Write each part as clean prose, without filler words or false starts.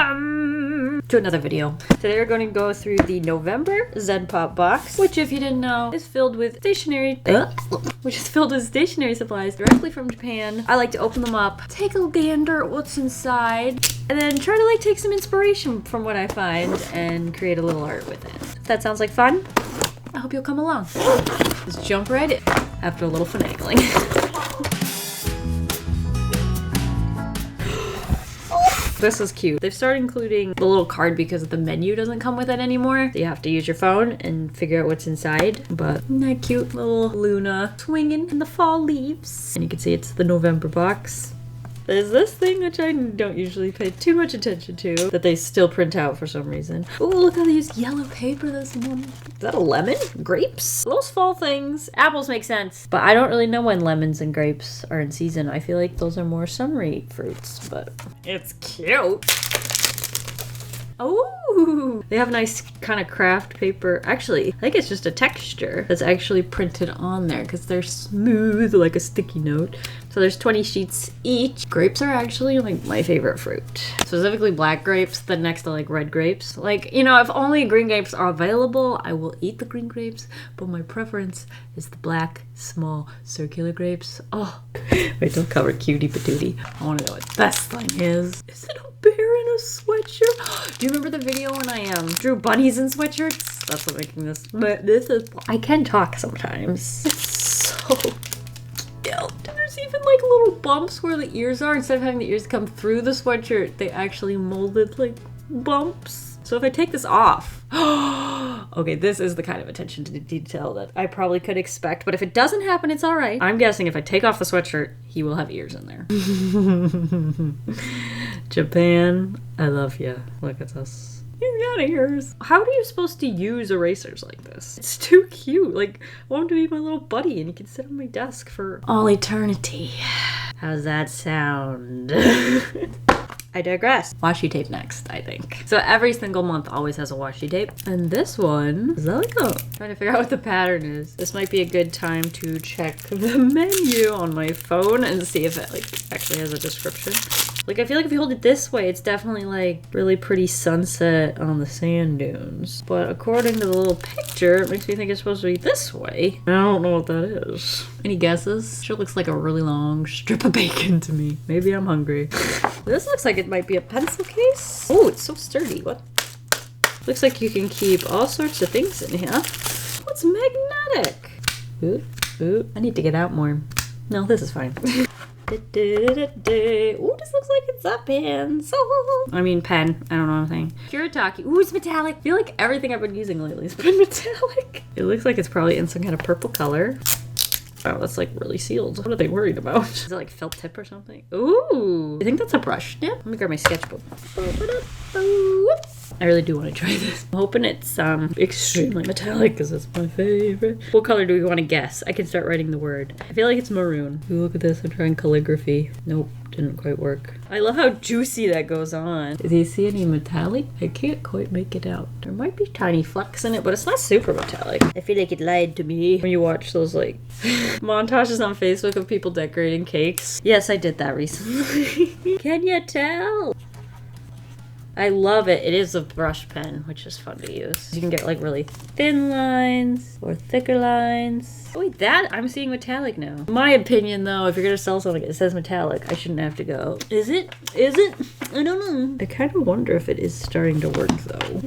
welcome to another video. Today we're going to go through the November ZenPop box, which if you didn't know is filled with stationery, supplies directly from Japan. I like to open them up, take a gander at what's inside, and then try to like take some inspiration from what I find and create a little art with it. If that sounds like fun, I hope you'll come along. Let's jump right in after a little finagling. This is cute. They've started including the little card because the menu doesn't come with it anymore. So you have to use your phone and figure out what's inside. But isn't that cute? Little Luna swinging in the fall leaves. And you can see it's the November box. There's this thing which I don't usually pay too much attention to that they still print out for some reason. Oh, look how they used yellow paper this one. Is that a lemon? Grapes? Those fall things. Apples make sense. But I don't really know when lemons and grapes are in season. I feel like those are more summery fruits, but it's cute. Oh, they have nice kind of craft paper. Actually, I think it's just a texture that's actually printed on there because they're smooth like a sticky note. So there's 20 sheets each. Grapes are actually like my favorite fruit. Specifically black grapes, then next to like red grapes. Like, you know, if only green grapes are available, I will eat the green grapes, but my preference is the black, small, circular grapes. Oh, wait, don't cover cutie patootie. I want to know what the best thing is. Is it a bear in a sweatshirt? Do you remember the video when I drew bunnies in sweatshirts? That's what making this. But this is, I can talk sometimes. It's so cute. There's even like little bumps where the ears are. Instead of having the ears come through the sweatshirt, they actually molded like bumps. So if I take this off, okay, this is the kind of attention to detail that I probably could expect, but if it doesn't happen, it's all right. I'm guessing if I take off the sweatshirt, he will have ears in there. Japan, I love ya. Look at this. He's got ears. How are you supposed to use erasers like this? It's too cute. Like, I want him to be my little buddy and he can sit on my desk for all eternity. How's that sound? I digress. Washi tape next, I think. So every single month always has a washi tape. And this one is that like trying to figure out what the pattern is. This might be a good time to check the menu on my phone and see if it like actually has a description. Like, I feel like if you hold it this way, it's definitely like really pretty sunset on the sand dunes. But according to the little picture, it makes me think it's supposed to be this way. I don't know what that is. Any guesses? Sure looks like a really long strip of bacon to me. Maybe I'm hungry. This looks like it might be a pencil case. Oh, it's so sturdy. What? Looks like you can keep all sorts of things in here. What's magnetic? Ooh, ooh. I need to get out more. No, this is fine. Ooh, this looks like it's a pencil. I mean pen. I don't know anything. Kuretake. Ooh, it's metallic. I feel like everything I've been using lately has been metallic. It looks like it's probably in some kind of purple color. Oh, that's like really sealed. What are they worried about? Is it like felt tip or something? Ooh. I think that's a brush nib. Let me grab my sketchbook. I really do want to try this. I'm hoping it's extremely metallic because it's my favorite. What color do we want to guess? I can start writing the word. I feel like it's maroon. Ooh, look at this. I'm trying calligraphy. Nope. Didn't quite work. I love how juicy that goes on. Do you see any metallic? I can't quite make it out. There might be tiny flecks in it, but it's not super metallic. I feel like it lied to me when you watch those like montages on Facebook of people decorating cakes. Yes, I did that recently. Can you tell? I love it. It is a brush pen, which is fun to use. You can get like really thin lines or thicker lines. Oh, wait, that I'm seeing metallic now. In my opinion though, if you're gonna sell something that says metallic, I shouldn't have to go, is it? Is it? I don't know. I kind of wonder if it is starting to work though.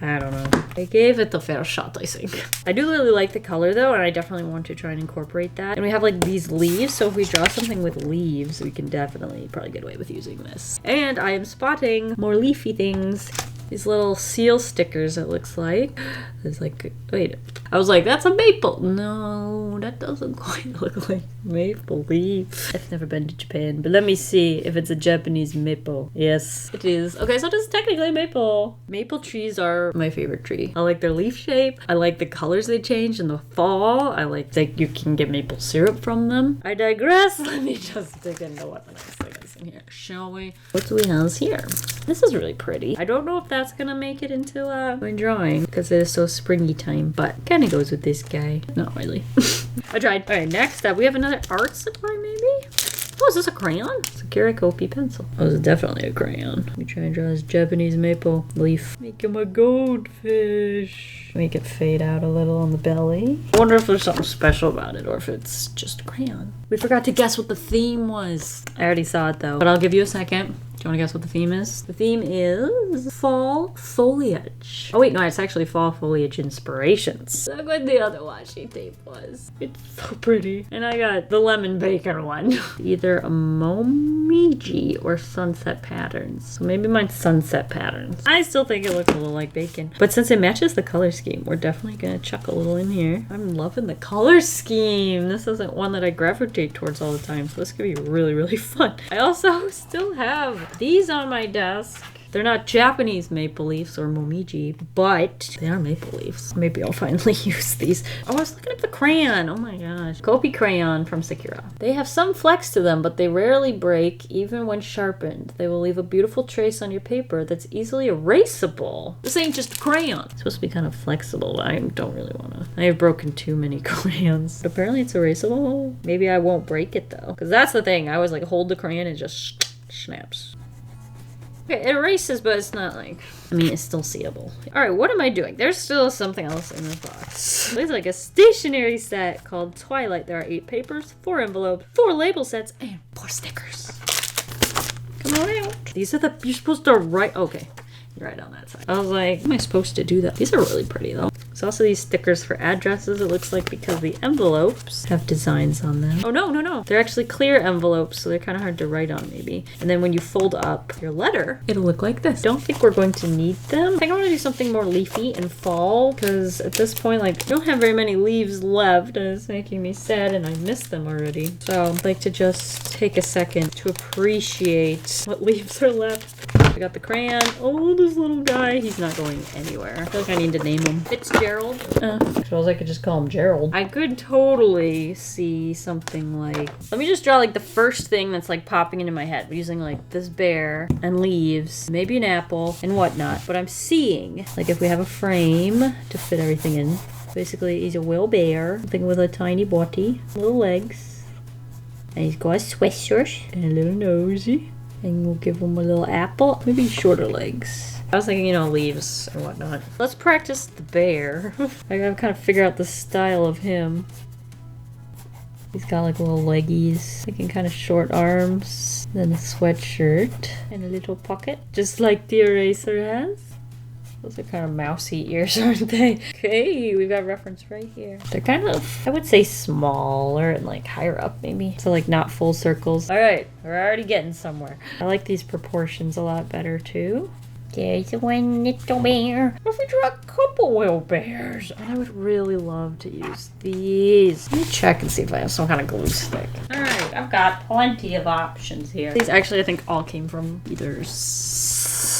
I don't know. I gave it the fair shot, I think. I do really like the color though, and I definitely want to try and incorporate that. And we have like these leaves, so if we draw something with leaves, we can definitely probably get away with using this. And I am spotting more leafy things. These little seal stickers, it looks like. There's like, wait, I was like, that's a maple. No, that doesn't quite look like maple leaf. I've never been to Japan, but let me see if it's a Japanese maple. Yes, it is. Okay, so this is technically maple. Maple trees are my favorite tree. I like their leaf shape. I like the colors they change in the fall. I like that you can get maple syrup from them. I digress. Let me just dig into what the next thing is in here, shall we? What do we have here? This is really pretty. I don't know if that's gonna make it into my drawing because it is so springy time, but kind of goes with this guy. Not really. I tried. All right, next up we have another art supply maybe. Oh, is this a crayon? Sakura Kopi pencil. Oh, this is definitely a crayon. Let me try and draw this Japanese maple leaf. Make him a goldfish. Make it fade out a little on the belly. I wonder if there's something special about it or if it's just a crayon. We forgot to guess what the theme was. I already saw it though, but I'll give you a second. Do you want to guess what the theme is? The theme is fall foliage. Oh wait, no, it's actually fall foliage inspirations. Look what the other washi tape was. It's so pretty. And I got the lemon bacon one. Either a momiji or sunset patterns. So maybe mine's sunset patterns. I still think it looks a little like bacon. But since it matches the color scheme, we're definitely gonna chuck a little in here. I'm loving the color scheme. This isn't one that I gravitate towards all the time, so this could be really, really fun. I also still have these on my desk. They're not Japanese maple leaves or momiji, but they are maple leaves. Maybe I'll finally use these. Oh, I was looking at the crayon. Oh my gosh. Kopi crayon from Sakura. They have some flex to them, but they rarely break, even when sharpened. They will leave a beautiful trace on your paper that's easily erasable. This ain't just a crayon. It's supposed to be kind of flexible, but I don't really want to. I have broken too many crayons. But apparently it's erasable. Maybe I won't break it though. Because that's the thing. I always like hold the crayon and it just snaps. Okay, it erases, but it's not like, I mean, it's still seeable. All right, what am I doing? There's still something else in this box. It's like a stationery set called Twilight. There are 8 papers, 4 envelopes, 4 label sets, and 4 stickers. Come on out. These are the, you're supposed to write, okay. Right on that side. I was like, how am I supposed to do that? These are really pretty though. There's also these stickers for addresses, it looks like, because the envelopes have designs on them. Oh no, no, no. They're actually clear envelopes, so they're kind of hard to write on maybe. And then when you fold up your letter, it'll look like this. Don't think we're going to need them. I think I want to do something more leafy and fall, because at this point, like, I don't have very many leaves left, and it's making me sad, and I missed them already. So I'd like to just take a second to appreciate what leaves are left. I got the crayon. Oh, this little guy. He's not going anywhere. I feel like I need to name him. Fitzgerald. Suppose I could just call him Gerald. I could totally see something like... Let me just draw like the first thing that's like popping into my head. Using like this bear and leaves, maybe an apple and whatnot. But I'm seeing like if we have a frame to fit everything in. Basically, he's a whale bear. Something with a tiny body. Little legs. And he's got a sweatshirt and a little nosy. And we'll give him a little apple. Maybe shorter legs. I was thinking, you know, leaves or whatnot. Let's practice the bear. I gotta kind of figure out the style of him. He's got like little leggies. Making kind of short arms. Then a sweatshirt. And a little pocket. Just like the eraser has. Those are kind of mousy ears, aren't they? Okay, we've got a reference right here. They're kind of, I would say, smaller and like higher up maybe. So like not full circles. All right, we're already getting somewhere. I like these proportions a lot better too. There's one little bear. What if we draw a couple whale bears? And I would really love to use these. Let me check and see if I have some kind of glue stick. All right, I've got plenty of options here. These actually I think all came from either...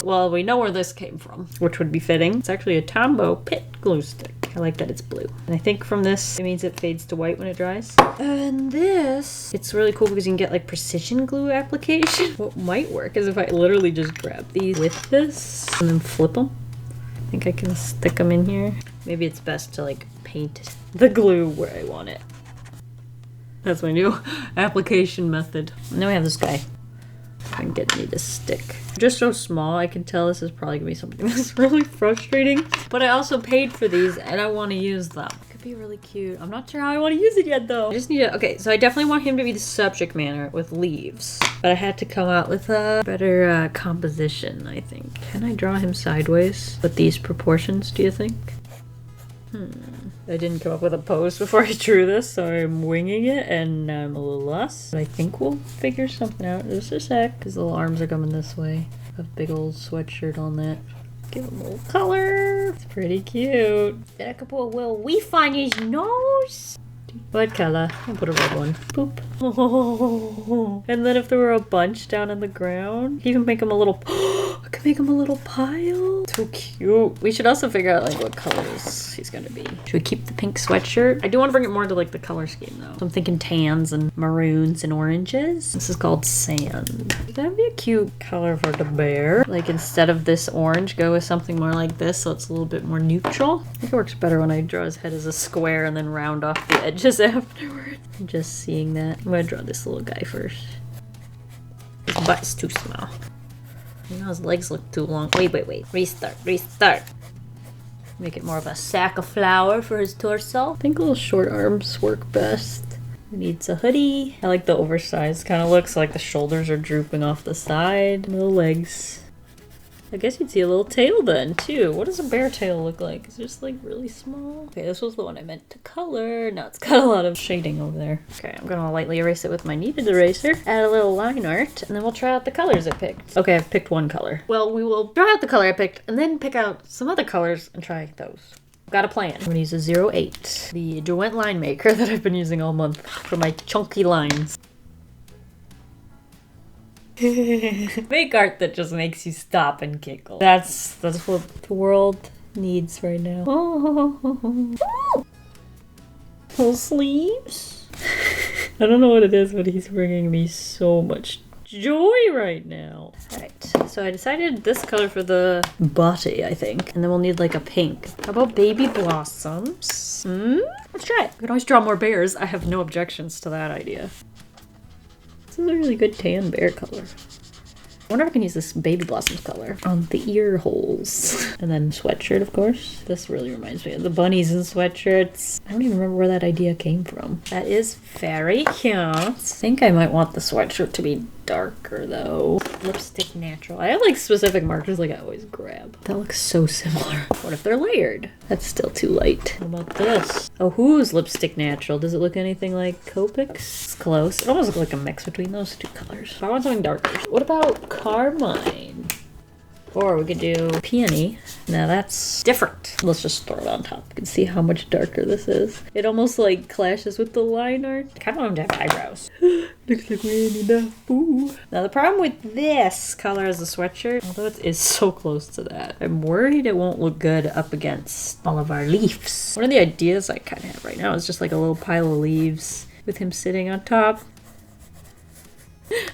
Well, we know where this came from, which would be fitting. It's actually a Tombow Pit glue stick. I like that it's blue. And I think from this, it means it fades to white when it dries. And this, it's really cool because you can get like precision glue application. What might work is if I literally just grab these with this and then flip them. I think I can stick them in here. Maybe it's best to like paint the glue where I want it. That's my new application method. And then we have this guy. I can get me to stick. Just so small, I can tell this is probably gonna be something that's really frustrating. But I also paid for these and I want to use them. It could be really cute. I'm not sure how I want to use it yet though. I just need to, okay, so I definitely want him to be the subject matter with leaves. But I had to come out with a better composition, I think. Can I draw him sideways with these proportions, do you think? I didn't come up with a pose before I drew this, so I'm winging it, and I'm a little lost. But I think we'll figure something out. Just a sec, because the little arms are coming this way. A big old sweatshirt on that. Give him a little color. It's pretty cute. Then I could put a little leaf on his nose. What color? I'll put a red one. Boop. Oh. And then if there were a bunch down on the ground, even make them a little... I could make him a little pile. So cute. We should also figure out like what colors he's gonna be. Should we keep the pink sweatshirt? I do want to bring it more to like the color scheme though. So I'm thinking tans and maroons and oranges. This is called sand. That'd be a cute color for the bear. Like instead of this orange, go with something more like this so it's a little bit more neutral. I think it works better when I draw his head as a square and then round off the edges afterwards. I'm just seeing that. I'm gonna draw this little guy first. butt's too small. You know, his legs look too long. Wait. Restart. Make it more of a sack of flour for his torso. I think little short arms work best. He needs a hoodie. I like the oversized kind of looks, like the shoulders are drooping off the side. No legs. I guess you'd see a little tail then, too. What does a bear tail look like? It's just like really small. Okay, this was the one I meant to color. Now it's got a lot of shading over there. Okay, I'm gonna lightly erase it with my kneaded eraser. Add a little line art, and then we'll try out the colors I picked. Okay, I've picked one color. Well, we will try out the color I picked, and then pick out some other colors and try those. Got a plan. I'm gonna use a 08, the Derwent line maker that I've been using all month for my chunky lines. Make art that just makes you stop and giggle. That's what the world needs right now. Oh. Full sleeves. I don't know what it is, but he's bringing me so much joy right now. Alright, so I decided this color for the body, I think. And then we'll need like a pink. How about baby blossoms? Let's try it. We can always draw more bears. I have no objections to that idea. This is a really good tan bear color. I wonder if I can use this baby blossoms color on the ear holes. And then sweatshirt, of course. This really reminds me of the bunnies in sweatshirts. I don't even remember where that idea came from. That is very cute. I think I might want the sweatshirt to be darker though. Lipstick natural. I have like specific markers like I always grab. That looks so similar. What if they're layered? That's still too light. What about this? Oh, who's lipstick natural? Does it look anything like Copic? It's close. It almost looks like a mix between those two colors. I want something darker. What about carmine? Or we could do peony. Now that's different. Let's just throw it on top. You can see how much darker this is. It almost like clashes with the line art. I kind of want him to have eyebrows. Looks like we need that. Ooh. Now the problem with this color as a sweatshirt, although it is so close to that, I'm worried it won't look good up against all of our leaves. One of the ideas I kind of have right now is just like a little pile of leaves with him sitting on top.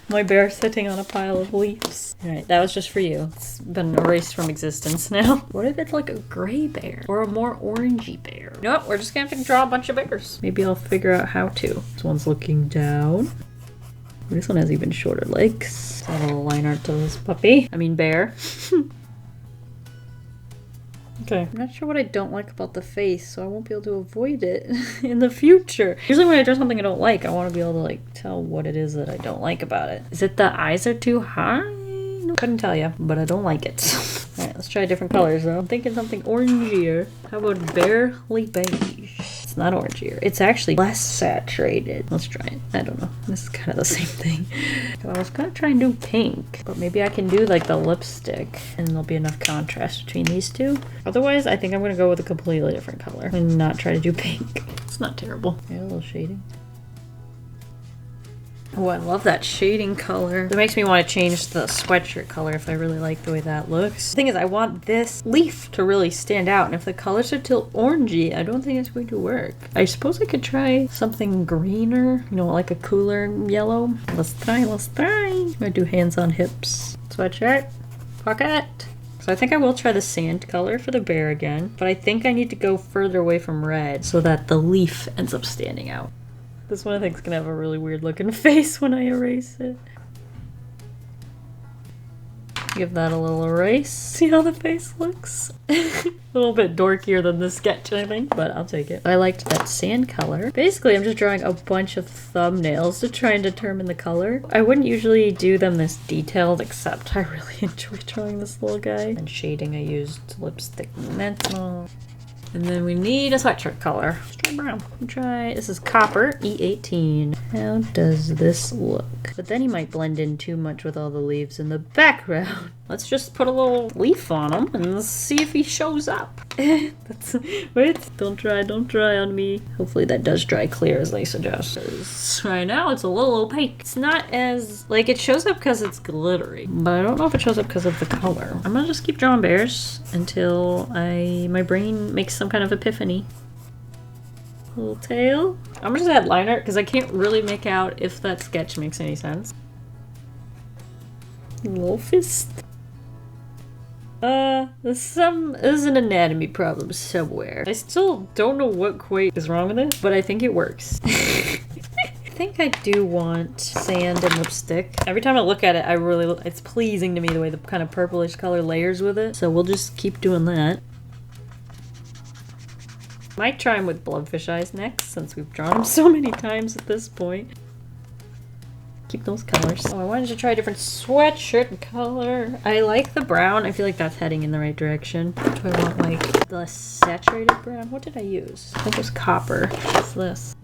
My bear sitting on a pile of leaves. Alright, that was just for you. It's been erased from existence now. What if it's like a gray bear? Or a more orangey bear? Nope, we're just gonna have to draw a bunch of bears. Maybe I'll figure out how to. This one's looking down. This one has even shorter legs. A little line art to this puppy. I mean bear. Okay. I'm not sure what I don't like about the face, so I won't be able to avoid it in the future. Usually when I draw something I don't like, I want to be able to like tell what it is that I don't like about it. Is it the eyes are too high? No, couldn't tell you, but I don't like it. Alright, let's try different colors though. I'm thinking something orangier. How about barely beige? It's not orangier. It's actually less saturated. Let's try it. I don't know. This is kind of the same thing. I was gonna try and do pink, but maybe I can do like the lipstick and there'll be enough contrast between these two. Otherwise, I think I'm gonna go with a completely different color and not try to do pink. It's not terrible. Yeah, a little shading. Oh, I love that shading color. It makes me want to change the sweatshirt color if I really like the way that looks. The thing is, I want this leaf to really stand out, and if the colors are too orangey, I don't think it's going to work. I suppose I could try something greener, you know, like a cooler yellow. Let's try. I'm gonna do hands on hips. Sweatshirt, pocket. So I think I will try the sand color for the bear again, but I think I need to go further away from red so that the leaf ends up standing out. This one I think is gonna have a really weird looking face when I erase it. Give that a little erase. See how the face looks? A little bit dorkier than the sketch, I think, but I'll take it. I liked that sand color. Basically, I'm just drawing a bunch of thumbnails to try and determine the color. I wouldn't usually do them this detailed, except I really enjoy drawing this little guy. And shading, I used lipstick metal. And then we need a sweatshirt color. Let's try brown. This is copper, E18. How does this look? But then he might blend in too much with all the leaves in the background. Let's just put a little leaf on him and let's see if he shows up. Wait, don't dry on me. Hopefully that does dry clear as they suggest. 'Cause right now it's a little opaque. It's not as, like, it shows up because it's glittery, but I don't know if it shows up because of the color. I'm gonna just keep drawing bears until my brain makes some kind of epiphany. Little tail. I'm gonna just add line art because I can't really make out if that sketch makes any sense. Little fist. There's an anatomy problem somewhere. I still don't know what quite is wrong with it, but I think it works. I think I do want sand and lipstick. Every time I look at it, it's pleasing to me the way the kind of purplish color layers with it. So we'll just keep doing that. Might try them with blobfish eyes next, since we've drawn them so many times at this point. Keep those colors. Oh, I wanted to try a different sweatshirt color. I like the brown. I feel like that's heading in the right direction. Do I want like the saturated brown? What did I use? I think it was copper. What's this?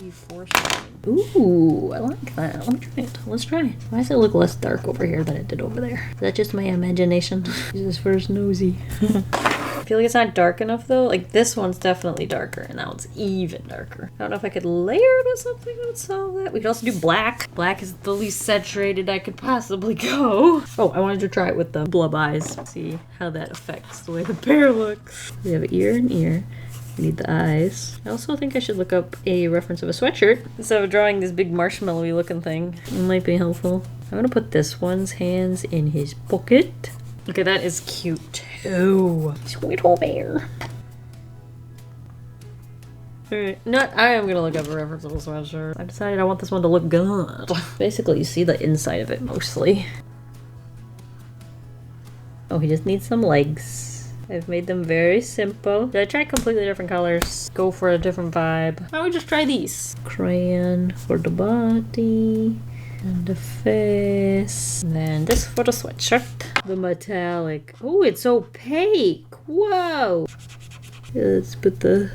Ooh, I like that. Let me try it. Let's try it. Why does it look less dark over here than it did over there? Is that just my imagination? Use this first nosy. I feel like it's not dark enough though. Like this one's definitely darker and that one's even darker. I don't know if I could layer it with something that would solve that. We could also do black. Black is the least saturated I could possibly go. Oh, I wanted to try it with the blub eyes. See how that affects the way the bear looks. We have ear and ear. We need the eyes. I also think I should look up a reference of a sweatshirt. Instead of drawing this big marshmallowy looking thing. It might be helpful. I'm gonna put this one's hands in his pocket. Okay, that is cute too. Sweet old bear. Alright, I am gonna look up a reference of a sweatshirt. I decided I want this one to look good. Basically, you see the inside of it mostly. Oh, he just needs some legs. I've made them very simple. Did I try completely different colors? Go for a different vibe. I would just try these. Crayon for the body. And the face. And then this for the sweatshirt. The metallic. Oh, it's opaque. Whoa. Let's put the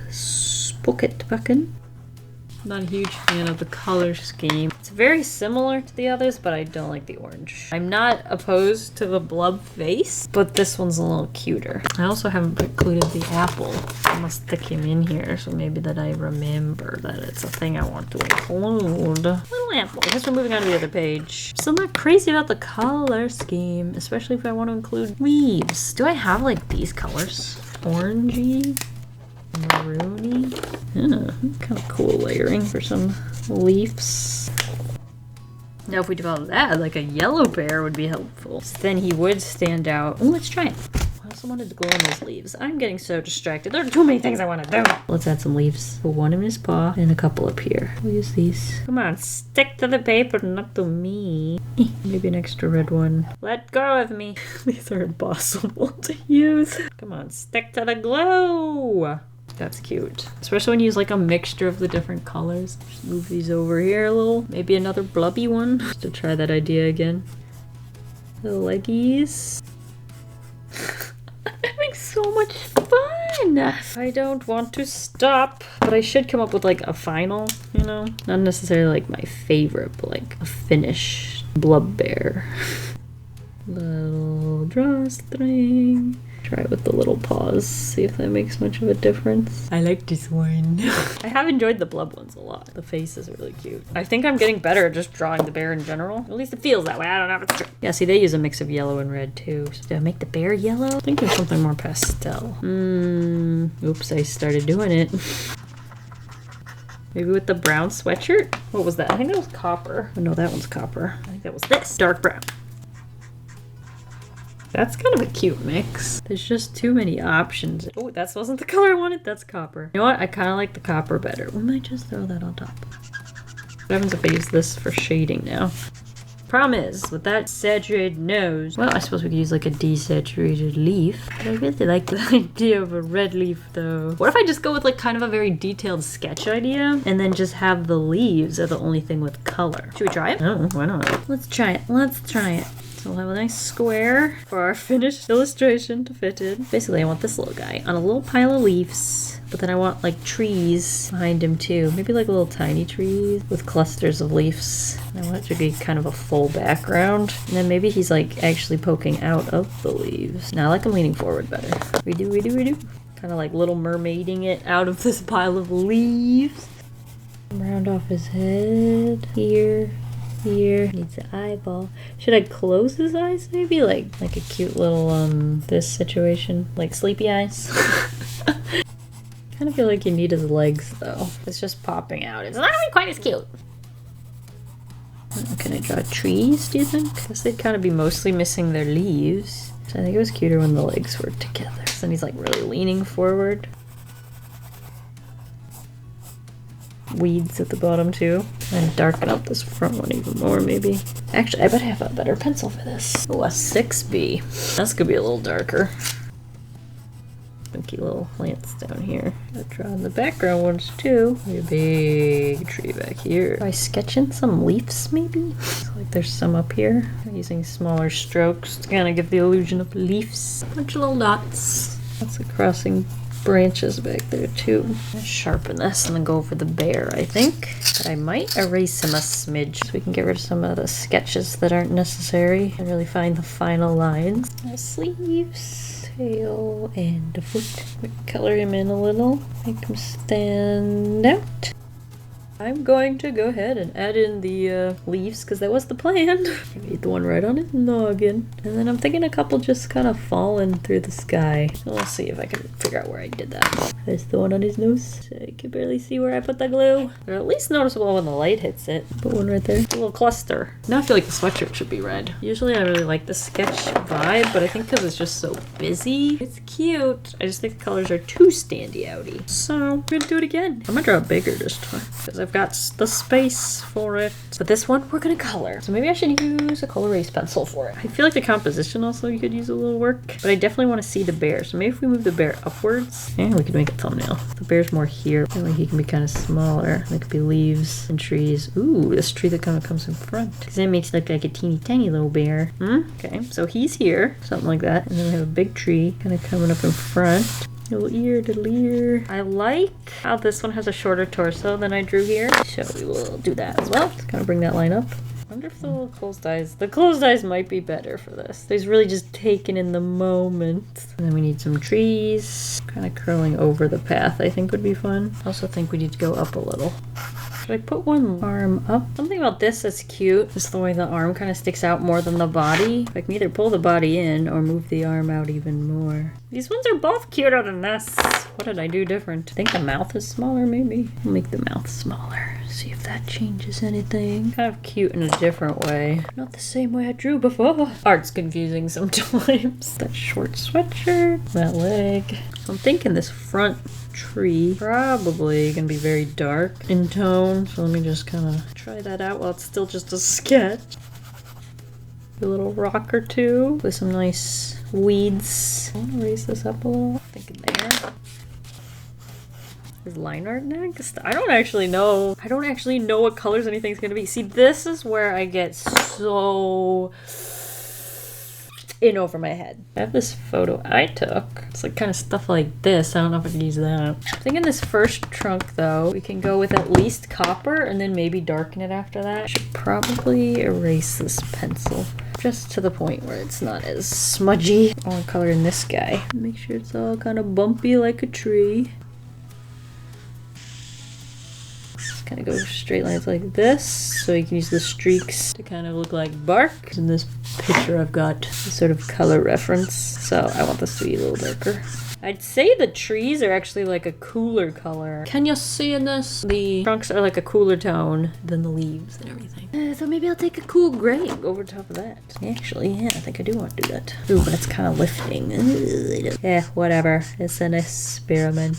pocket back in. Not a huge fan of the color scheme. It's very similar to the others, but I don't like the orange. I'm not opposed to the blub face, but this one's a little cuter. I also haven't included the apple. I must stick him in here, so maybe that I remember that it's a thing I want to include. Little apple. I guess we're moving on to the other page. Still not crazy about the color scheme, especially if I want to include leaves. Do I have like these colors? Orangey? Maroony. Yeah, kind of cool layering for some leaves. Now if we develop that, like a yellow bear would be helpful. So then he would stand out. Oh, let's try it. I also wanted to glue on those leaves. I'm getting so distracted. There are too many things I want to do. Let's add some leaves. Put one in his paw and a couple up here. We'll use these. Come on, stick to the paper, not to me. Maybe an extra red one. Let go of me. These are impossible to use. Come on, stick to the glue. That's cute. Especially when you use like a mixture of the different colors. Just move these over here a little. Maybe another blubby one. Just to try that idea again. The leggies. I'm having so much fun. I don't want to stop. But I should come up with like a final, you know? Not necessarily like my favorite, but like a finished blub bear. Little drawstring. Try with the little paws, see if that makes much of a difference. I like this one. I have enjoyed the blub ones a lot. The face is really cute. I think I'm getting better at just drawing the bear in general. At least it feels that way. I don't know if it's true. Yeah, see, they use a mix of yellow and red too. So did I make the bear yellow? I think there's something more pastel. Oops, I started doing it. Maybe with the brown sweatshirt? What was that? I think that was copper. Oh, no, that one's copper. I think that was this. Dark brown. That's kind of a cute mix. There's just too many options. Oh, that wasn't the color I wanted. That's copper. You know what? I kind of like the copper better. We might just throw that on top. What happens if I use this for shading now? Problem is, with that saturated nose, well, I suppose we could use like a desaturated leaf. But I really like the idea of a red leaf though. What if I just go with like kind of a very detailed sketch idea and then just have the leaves are the only thing with color? Should we try it? Oh, why not? Let's try it. Let's try it. So we'll have a nice square for our finished illustration to fit in. Basically, I want this little guy on a little pile of leaves, but then I want like trees behind him too. Maybe like little tiny trees with clusters of leaves. I want it to be kind of a full background. And then maybe he's like actually poking out of the leaves. Now I like him leaning forward better. We do. Kind of like Little Mermaiding it out of this pile of leaves. Round off his head here. Here needs an eyeball. Should I close his eyes maybe? Like a cute little this situation, like sleepy eyes. Kind of feel like you need his legs though. It's just popping out. It's not really quite as cute. Can I draw trees, do you think? Guess they'd kind of be mostly missing their leaves. So I think it was cuter when the legs were together. So then he's like really leaning forward. weeds at the bottom too. And darken up this front one even more maybe. Actually, I bet I have a better pencil for this. Oh, a 6B. That's gonna be a little darker. Funky little plants down here. I'll draw in the background ones too. A big tree back here. Do I sketch in some leaves maybe? Looks like there's some up here. I'm using smaller strokes to kind of give the illusion of leaves. Bunch of little dots. Lots of crossing branches back there too. I'm gonna sharpen this and then go over the bear, I think. But I might erase him a smidge so we can get rid of some of the sketches that aren't necessary and really find the final lines. Sleeves. Tail and a foot. We color him in a little, make him stand out. I'm going to go ahead and add in the leaves because that was the plan. I made the one right on his noggin. And then I'm thinking a couple just kind of falling through the sky. So we'll see if I can figure out where I did that. There's the one on his nose. I can barely see where I put the glue. They're at least noticeable when the light hits it. Put one right there. A little cluster. Now I feel like the sweatshirt should be red. Usually I really like the sketch vibe, but I think because it's just so busy, it's cute. I just think the colors are too standy outy. So I'm gonna do it again. I'm gonna draw it bigger this time because I've got the space for it. But this one we're gonna color. So maybe I should use a color erase pencil for it. I feel like the composition also you could use a little work, but I definitely want to see the bear. So maybe if we move the bear upwards, and we could make a thumbnail. The bear's more here. I feel like he can be kind of smaller. There could be leaves and trees. Ooh, this tree that kind of comes in front. Because that makes it look like a teeny tiny little bear. Okay, so he's here, something like that. And then we have a big tree kind of coming up in front. Little ear. I like how this one has a shorter torso than I drew here. So we will do that as well. Just kind of bring that line up. I wonder if the little closed eyes might be better for this. He's really just taken in the moment. And then we need some trees. Kind of curling over the path I think would be fun. I also think we need to go up a little. Should I put one arm up? Something about this that's cute is the way the arm kind of sticks out more than the body. I can either pull the body in or move the arm out even more. These ones are both cuter than this. What did I do different? I think the mouth is smaller maybe. I'll make the mouth smaller. See if that changes anything. Kind of cute in a different way. Not the same way I drew before. Art's confusing sometimes. That short sweatshirt, that leg. So I'm thinking this front tree probably gonna be very dark in tone. So let me just kind of try that out while it's still just a sketch. A little rock or two with some nice weeds. I want to raise this up a little. Thinking there. Is line art next? I don't actually know what colors anything's gonna be. See, this is where I get so in over my head. I have this photo I took. It's like kind of stuff like this. I don't know if I can use that. I think in this first trunk though, we can go with at least copper and then maybe darken it after that. I should probably erase this pencil. Just to the point where it's not as smudgy. I want to color in this guy. Make sure it's all kind of bumpy like a tree. Kind of go straight lines like this, so you can use the streaks to kind of look like bark. In this picture I've got a sort of color reference, so I want this to be a little darker. I'd say the trees are actually like a cooler color. Can you see in this? The trunks are like a cooler tone than the leaves and everything. So maybe I'll take a cool gray over top of that. Actually, yeah, I think I do want to do that. Ooh, but it's kind of lifting. Yeah, whatever. It's an experiment.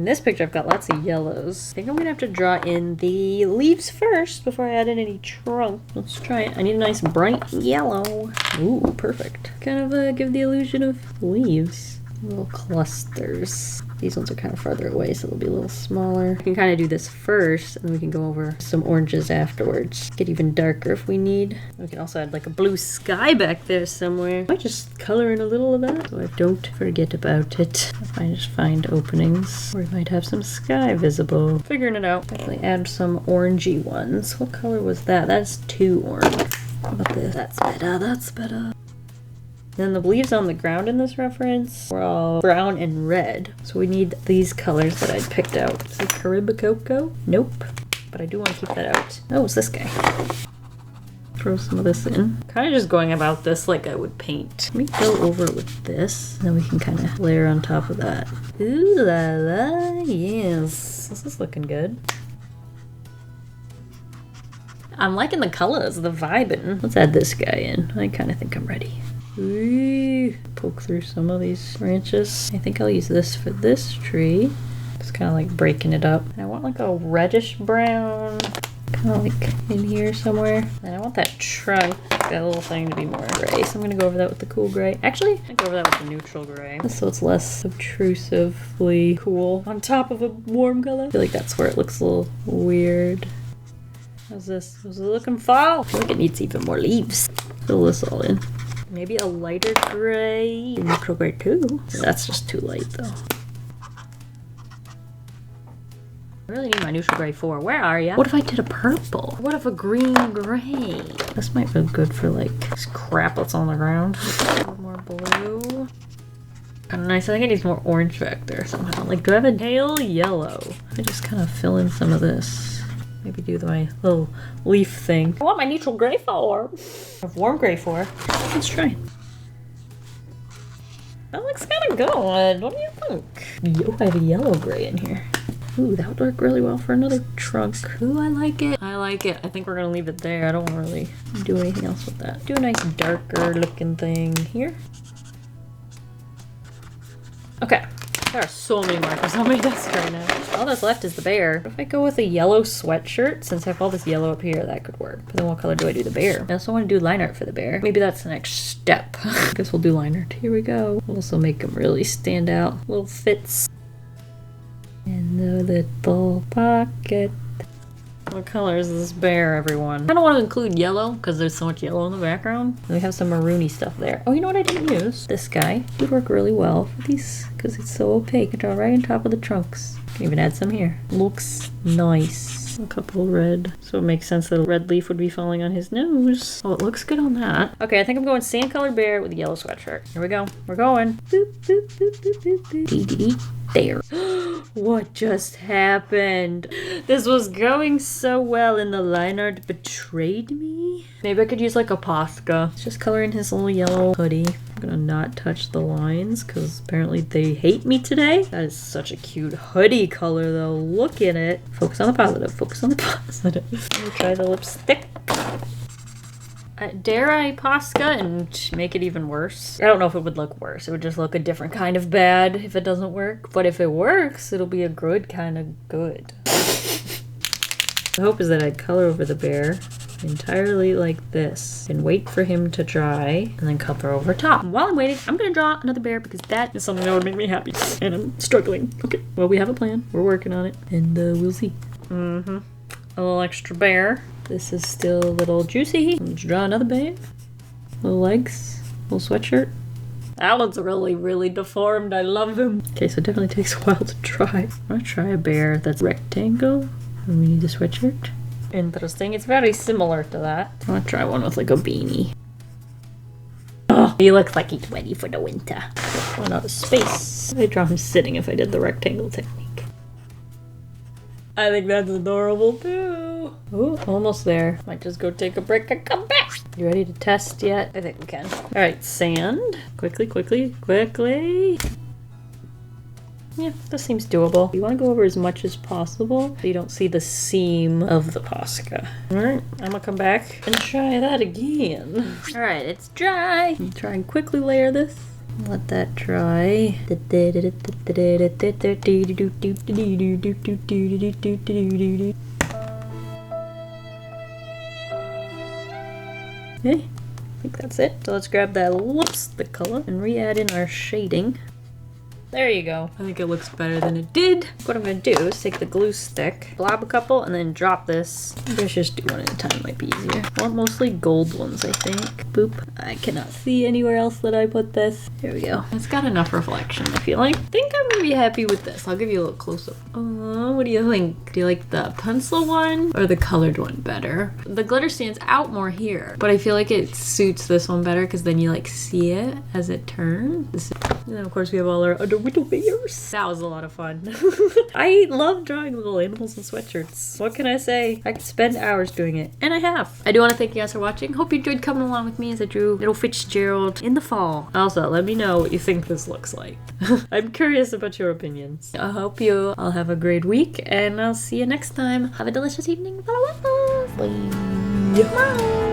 In this picture, I've got lots of yellows. I think I'm gonna have to draw in the leaves first before I add in any trunk. Let's try it. I need a nice bright yellow. Ooh, perfect. Kind of give the illusion of leaves. Little clusters. These ones are kind of farther away, so they'll be a little smaller. We can kind of do this first, and we can go over some oranges afterwards. Get even darker if we need. We can also add like a blue sky back there somewhere. I might just color in a little of that, so I don't forget about it. If I just find openings where we might have some sky visible. Figuring it out. Definitely add some orangey ones. What color was that? That's too orange. How about this? That's better. That's better. Then the leaves on the ground in this reference were all brown and red. So we need these colors that I'd picked out. Is it Caribacoco? Nope. But I do want to keep that out. Oh, it's this guy. Throw some of this in. Kind of just going about this like I would paint. Let me go over it with this. And then we can kind of layer on top of that. Ooh la la, yes. This is looking good. I'm liking the colors, the vibing. Let's add this guy in. I kind of think I'm ready. Ooh, poke through some of these branches. I think I'll use this for this tree. Just kind of like breaking it up. And I want like a reddish brown, kind of like in here somewhere. And I want that trunk, that little thing, to be more gray. So I'm gonna go over that with the cool gray. Actually, I'll go over that with the neutral gray. Just so it's less obtrusively cool on top of a warm color. I feel like that's where it looks a little weird. How's this? How's it looking, fall? I feel like it needs even more leaves. Fill this all in. Maybe a lighter gray. Neutral gray too. That's just too light though. I really need my neutral gray 4. Where are ya? What if I did a purple? What if a green gray? This might feel good for like this crap that's on the ground. A little more blue. Kind of nice. I think it needs more orange back there somehow. Like, do I have a pale yellow? I just kind of fill in some of this. Maybe do my little leaf thing. I want my neutral gray 4. I have warm gray 4. Let's try. That looks kind of good. What do you think? Yo, I have a yellow gray in here. Ooh, that would work really well for another trunk. Ooh, I like it. I like it. I think we're gonna leave it there. I don't want to really do anything else with that. Do a nice darker looking thing here. Okay. There are so many markers on my desk right now. All that's left is the bear. What if I go with a yellow sweatshirt? Since I have all this yellow up here, that could work. But then what color do I do the bear? I also want to do line art for the bear. Maybe that's the next step. I guess we'll do line art. Here we go. We'll also make them really stand out. Little fits. In the little pocket. What color is this bear, everyone? I don't want to include yellow because there's so much yellow in the background. And we have some maroony stuff there. Oh, you know what I didn't use? This guy would work really well for these because it's so opaque. I draw right on top of the trunks. Can even add some here. Looks nice. A couple red. So it makes sense that a red leaf would be falling on his nose. Oh, it looks good on that. Okay, I think I'm going sand colored bear with a yellow sweatshirt. Here we go. We're going. Boop, boop, boop, boop, boop, boop. Dee, dee, dee. There. What just happened? This was going so well and the line art betrayed me. Maybe I could use like a Posca. It's just coloring his little yellow hoodie. I'm gonna not touch the lines because apparently they hate me today. That is such a cute hoodie color though. Look at it. Focus on the positive. Focus on the positive. Let me try the lipstick. Dare I Posca and make it even worse? I don't know if it would look worse. It would just look a different kind of bad if it doesn't work. But if it works, it'll be a good kind of good. The hope is that I'd color over the bear entirely like this and wait for him to dry and then color over top. And while I'm waiting, I'm gonna draw another bear because that is something that would make me happy. And I'm struggling. Okay, well, we have a plan. We're working on it and we'll see. A little extra bear. This is still a little juicy. Let's draw another bear. Little legs, little sweatshirt. That one's really, really deformed. I love him. Okay, so it definitely takes a while to dry. I'm gonna try a bear that's rectangle. And we need a sweatshirt. Interesting. It's very similar to that. I want to try one with like a beanie. Oh, he looks like he's ready for the winter. Run out of space. I'd draw him sitting if I did the rectangle technique. I think that's adorable too. Ooh, almost there. Might just go take a break and come back. You ready to test yet? I think we can. All right, sand. Quickly, quickly, quickly. Yeah, this seems doable. You want to go over as much as possible so you don't see the seam of the Posca. All right, I'm gonna come back and try that again. All right, it's dry. I'm try and quickly layer this. Let that dry. Okay, I think that's it. So let's grab that lipstick color and re-add in our shading. There you go. I think it looks better than it did. What I'm gonna do is take the glue stick, blob a couple, and then drop this. Maybe I should just do one at a time, might be easier. I want mostly gold ones, I think. Boop. I cannot see anywhere else that I put this. Here we go. It's got enough reflection, I feel like. I think I'm gonna be happy with this. I'll give you a little close-up. What do you think? Do you like the pencil one or the colored one better? The glitter stands out more here, but I feel like it suits this one better because then you like see it as it turns. And then of course we have all our other little bears. That was a lot of fun. I love drawing little animals in sweatshirts. What can I say? I could spend hours doing it, and I have. I do want to thank you guys for watching. Hope you enjoyed coming along with me as I drew little Fitzgerald in the fall. Also, let me know what you think this looks like. I'm curious about your opinions. I hope you all have a great week, and I'll see you next time. Have a delicious evening. Bye.